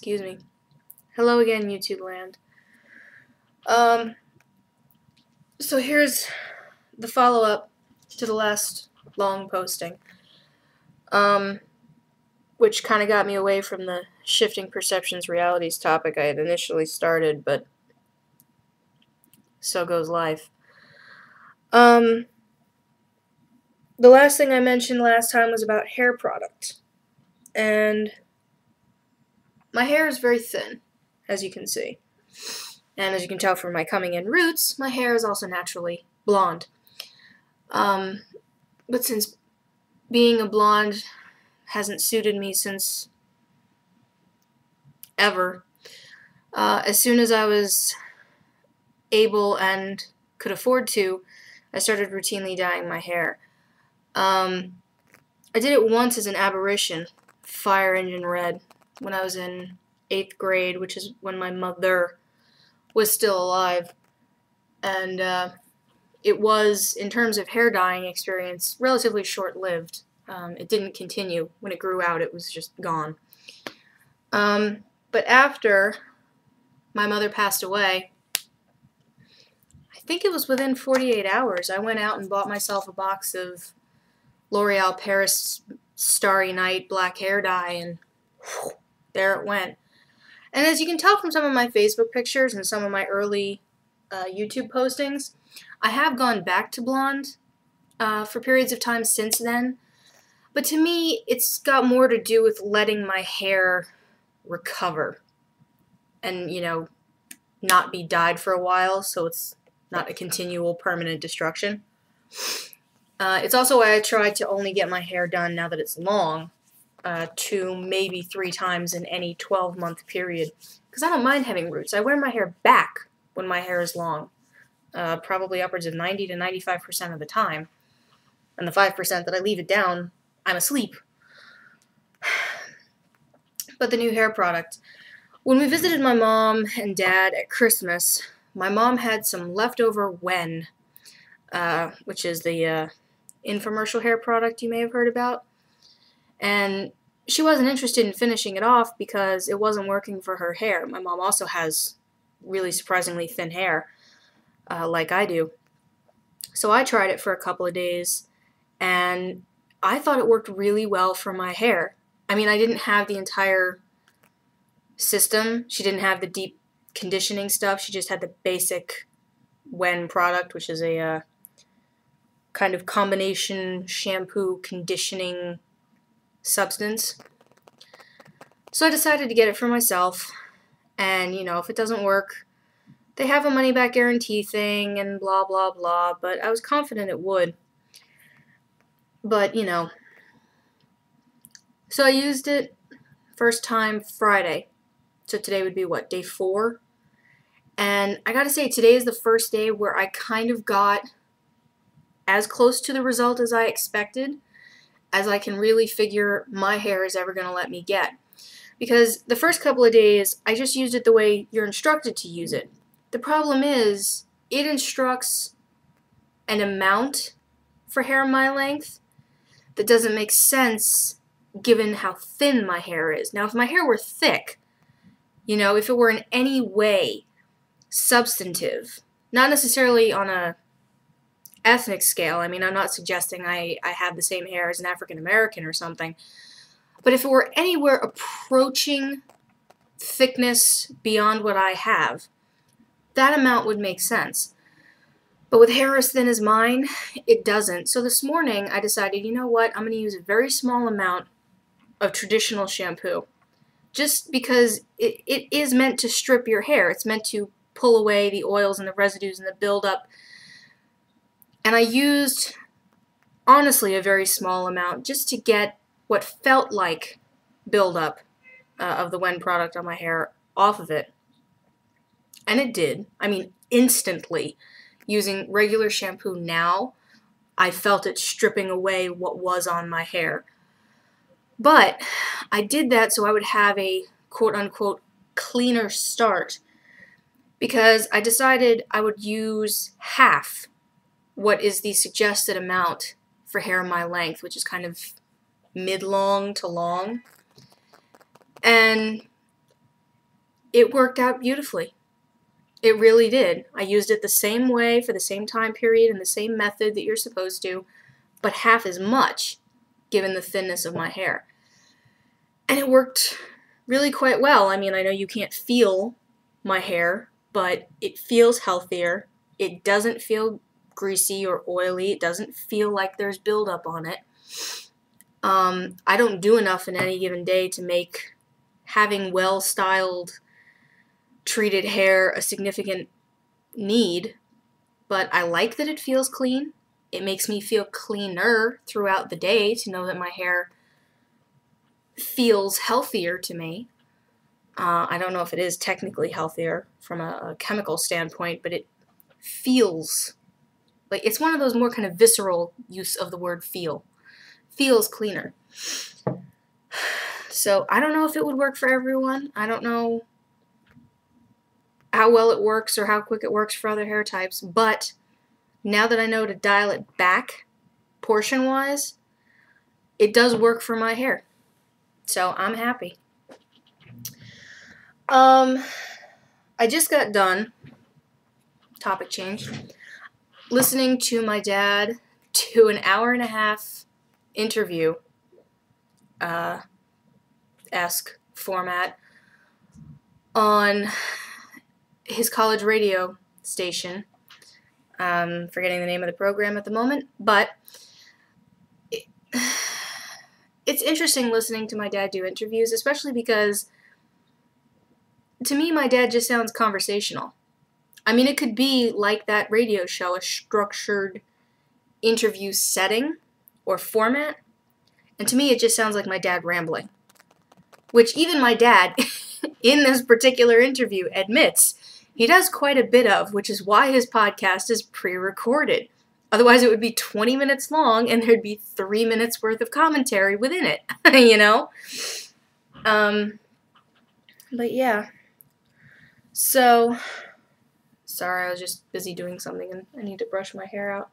Excuse me. Hello again, YouTube land. So here's the follow-up to the last long posting, which kind of got me away from the shifting perceptions realities topic I had initially started, but so goes life. The last thing I mentioned last time was about hair product, and my hair is very thin, as you can see. And as you can tell from my coming in roots, my hair is also naturally blonde. But since being a blonde hasn't suited me since ever, as soon as I was able and could afford to, I started routinely dyeing my hair. I did it once as an aberration, fire engine red, when I was in 8th grade, which is when my mother was still alive, and it was, in terms of hair dyeing experience, relatively short-lived. It didn't continue. When it grew out, it was just gone. But after my mother passed away, I think it was within 48 hours, I went out and bought myself a box of L'Oreal Paris Starry Night black hair dye, and whew, there it went. And as you can tell from some of my Facebook pictures and some of my early YouTube postings, I have gone back to blonde for periods of time since then. But to me, it's got more to do with letting my hair recover and, you know, not be dyed for a while, so it's not a continual permanent destruction. It's also why I tried to only get my hair done now that it's long, 2, maybe 3 times in any 12-month period, because I don't mind having roots. I wear my hair back when my hair is long, probably upwards of 90 to 95% of the time, and the 5% that I leave it down, I'm asleep. But the new hair product. When we visited my mom and dad at Christmas, my mom had some leftover WEN, which is the infomercial hair product you may have heard about. And she wasn't interested in finishing it off because it wasn't working for her hair. My mom also has really surprisingly thin hair, like I do. So I tried it for a couple of days, and I thought it worked really well for my hair. I mean, I didn't have the entire system. She didn't have the deep conditioning stuff. She just had the basic WEN product, which is a kind of combination shampoo conditioning substance. So I decided to get it for myself, and you know, if it doesn't work, they have a money-back guarantee thing and blah blah blah, but I was confident it would. But you know, so I used it first time Friday, so today would be what, day 4? And I gotta say, today is the first day where I kind of got as close to the result as I expected as I can really figure my hair is ever going to let me get. Because the first couple of days, I just used it the way you're instructed to use it. The problem is, it instructs an amount for hair my length that doesn't make sense given how thin my hair is. Now, if my hair were thick, you know, if it were in any way substantive, not necessarily on a ethnic scale. I mean, I'm not suggesting I have the same hair as an African American or something. But if it were anywhere approaching thickness beyond what I have, that amount would make sense. But with hair as thin as mine, it doesn't. So this morning, I decided, you know what, I'm going to use a very small amount of traditional shampoo. Just because it is meant to strip your hair. It's meant to pull away the oils and the residues and the buildup. And I used, honestly, a very small amount just to get what felt like buildup of the WEN product on my hair off of it. And it did. I mean, instantly. Using regular shampoo now, I felt it stripping away what was on my hair. But I did that so I would have a quote-unquote cleaner start, because I decided I would use half what is the suggested amount for hair my length, which is kind of mid-long to long. And it worked out beautifully. It really did. I used it the same way for the same time period and the same method that you're supposed to, but half as much, given the thinness of my hair. And it worked really quite well. I mean, I know you can't feel my hair, but it feels healthier. It doesn't feel greasy or oily. It doesn't feel like there's buildup on it. I don't do enough in any given day to make having well-styled, treated hair a significant need, but I like that it feels clean. It makes me feel cleaner throughout the day to know that my hair feels healthier to me. I don't know if it is technically healthier from a chemical standpoint, but it feels like it's one of those more kind of visceral use of the word feel. Feels cleaner. So I don't know if it would work for everyone. I don't know how well it works or how quick it works for other hair types, but now that I know to dial it back portion-wise, it does work for my hair. So I'm happy. I just got done, topic change, listening to my dad do an 1.5-hour interview esque format on his college radio station. Forgetting the name of the program at the moment, but it's interesting listening to my dad do interviews, especially because to me my dad just sounds conversational. I mean, it could be like that radio show, a structured interview setting or format, and to me it just sounds like my dad rambling, which even my dad in this particular interview admits he does quite a bit of, which is why his podcast is pre-recorded. Otherwise it would be 20 minutes long and there'd be 3 minutes worth of commentary within it, you know? But yeah. So, sorry, I was just busy doing something and I need to brush my hair out.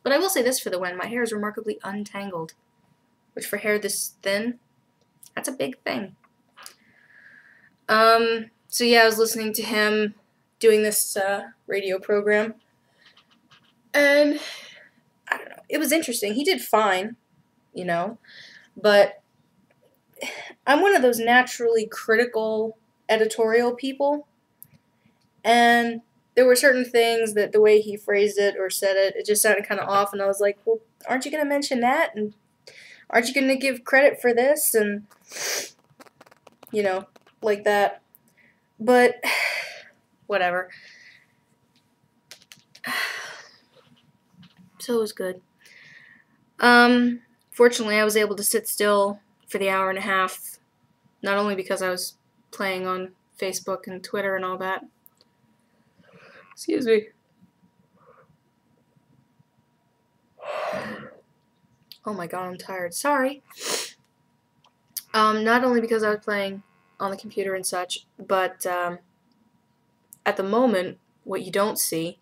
But I will say this for the WEN, my hair is remarkably untangled, which for hair this thin, that's a big thing. So yeah, I was listening to him doing this radio program, and I don't know, it was interesting. He did fine, you know, but I'm one of those naturally critical editorial people, and there were certain things that the way he phrased it or said it, it just sounded kind of off, and I was like, well, aren't you going to mention that, and aren't you going to give credit for this, and, you know, like that. But whatever. So it was good. Fortunately, I was able to sit still for the 1.5 hours, not only because I was playing on Facebook and Twitter and all that. Excuse me. Oh my god, I'm tired. Sorry. Not only because I was playing on the computer and such, but at the moment, what you don't see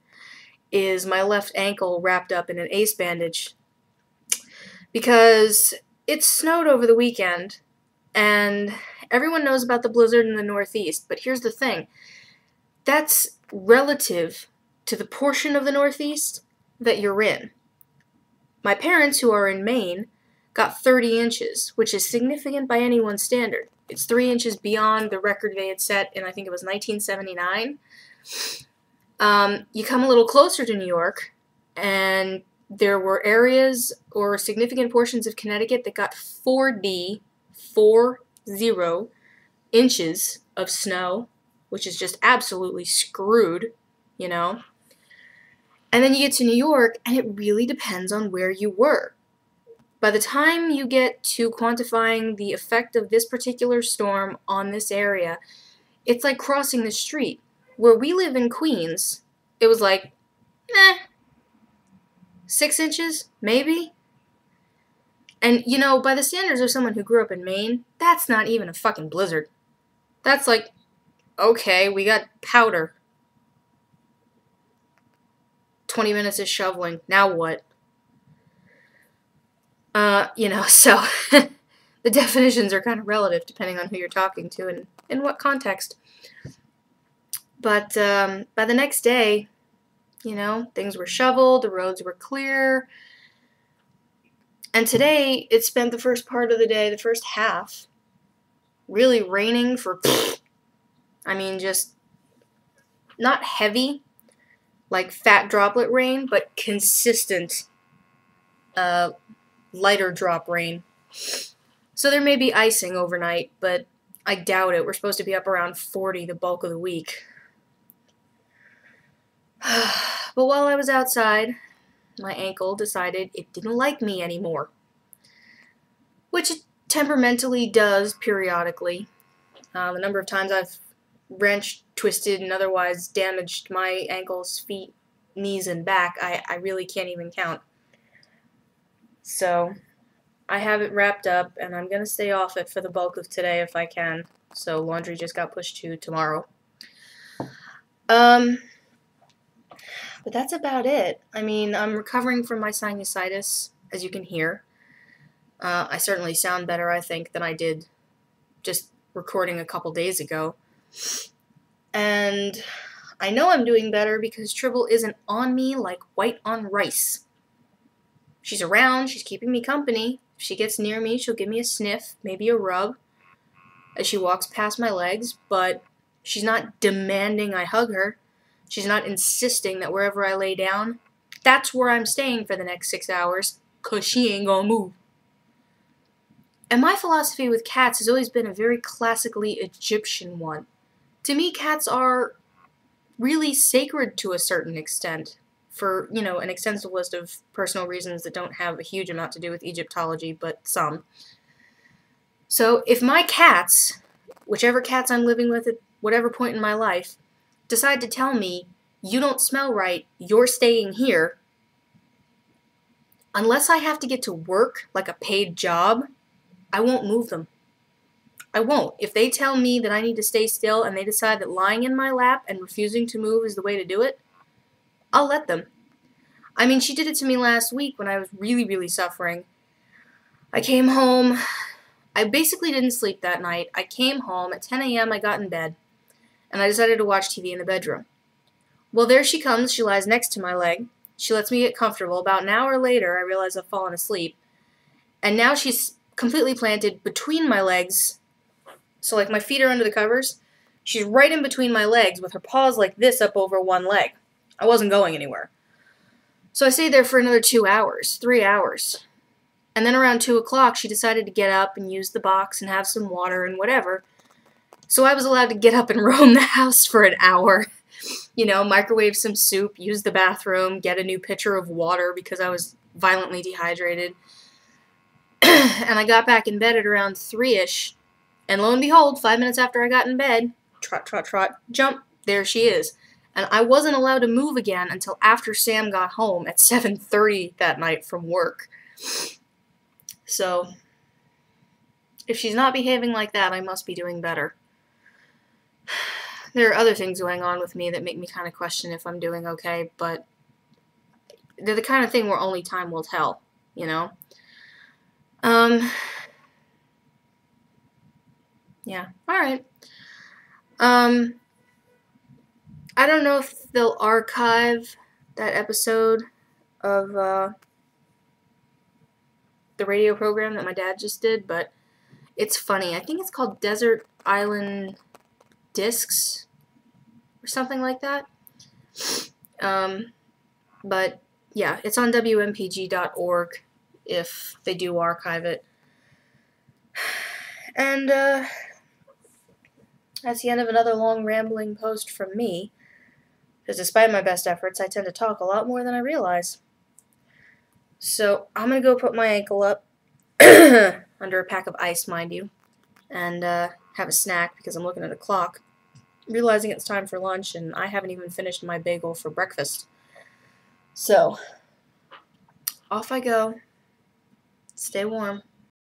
is my left ankle wrapped up in an ace bandage, because it snowed over the weekend, and everyone knows about the blizzard in the Northeast, but here's the thing. That's relative to the portion of the Northeast that you're in. My parents, who are in Maine, got 30 inches, which is significant by anyone's standard. It's 3 inches beyond the record they had set in, I think it was 1979. You come a little closer to New York, and there were areas or significant portions of Connecticut that got 40 inches of snow, which is just absolutely screwed, you know. And then you get to New York, and it really depends on where you were. By the time you get to quantifying the effect of this particular storm on this area, it's like crossing the street. Where we live in Queens, it was like, 6 inches, maybe? And, you know, by the standards of someone who grew up in Maine, that's not even a fucking blizzard. That's like, okay, we got powder. 20 minutes of shoveling. Now what? You know, so the definitions are kind of relative depending on who you're talking to and in what context. But by the next day, you know, things were shoveled, the roads were clear. And today, it spent the first part of the day, the first half, really raining for, I mean, just not heavy, like fat droplet rain, but consistent, lighter drop rain. So there may be icing overnight, but I doubt it. We're supposed to be up around 40 the bulk of the week. But while I was outside, my ankle decided it didn't like me anymore. Which it temperamentally does periodically. The number of times I've wrenched, twisted, and otherwise damaged my ankles, feet, knees, and back, I really can't even count. So I have it wrapped up, and I'm going to stay off it for the bulk of today if I can. So laundry just got pushed to tomorrow. But that's about it. I mean, I'm recovering from my sinusitis, as you can hear. I certainly sound better, I think, than I did just recording a couple days ago. And I know I'm doing better because Tribble isn't on me like white on rice. She's around, she's keeping me company. If she gets near me, she'll give me a sniff, maybe a rub, as she walks past my legs, but she's not demanding I hug her. She's not insisting that wherever I lay down, that's where I'm staying for the next 6 hours, 'cause she ain't gonna move. And my philosophy with cats has always been a very classically Egyptian one. To me, cats are really sacred to a certain extent, for, you know, an extensive list of personal reasons that don't have a huge amount to do with Egyptology, but some. So if my cats, whichever cats I'm living with at whatever point in my life, decide to tell me, you don't smell right, you're staying here, unless I have to get to work like a paid job, I won't move them. I won't. If they tell me that I need to stay still and they decide that lying in my lap and refusing to move is the way to do it, I'll let them. I mean, she did it to me last week when I was really, really suffering. I came home. I basically didn't sleep that night. I came home. At 10 a.m. I got in bed. And I decided to watch TV in the bedroom. Well, there she comes. She lies next to my leg. She lets me get comfortable. About an hour later, I realize I've fallen asleep. And now she's completely planted between my legs. So, like, my feet are under the covers. She's right in between my legs with her paws like this up over one leg. I wasn't going anywhere. So I stayed there for another 2 hours, 3 hours. And then around 2 o'clock, she decided to get up and use the box and have some water and whatever. So I was allowed to get up and roam the house for an hour. You know, microwave some soup, use the bathroom, get a new pitcher of water because I was violently dehydrated. And I got back in bed at around 3-ish. And lo and behold, 5 minutes after I got in bed, trot, trot, trot, jump, there she is. And I wasn't allowed to move again until after Sam got home at 7:30 that night from work. So, if she's not behaving like that, I must be doing better. There are other things going on with me that make me kind of question if I'm doing okay, but they're the kind of thing where only time will tell, you know? Yeah, alright. I don't know if they'll archive that episode of, the radio program that my dad just did, but it's funny. I think it's called Desert Island Discs or something like that. But yeah, it's on WMPG.org if they do archive it. And that's the end of another long rambling post from me, because despite my best efforts, I tend to talk a lot more than I realize. So I'm going to go put my ankle up, under a pack of ice, mind you, and have a snack because I'm looking at a clock, realizing it's time for lunch, and I haven't even finished my bagel for breakfast. So, off I go. Stay warm.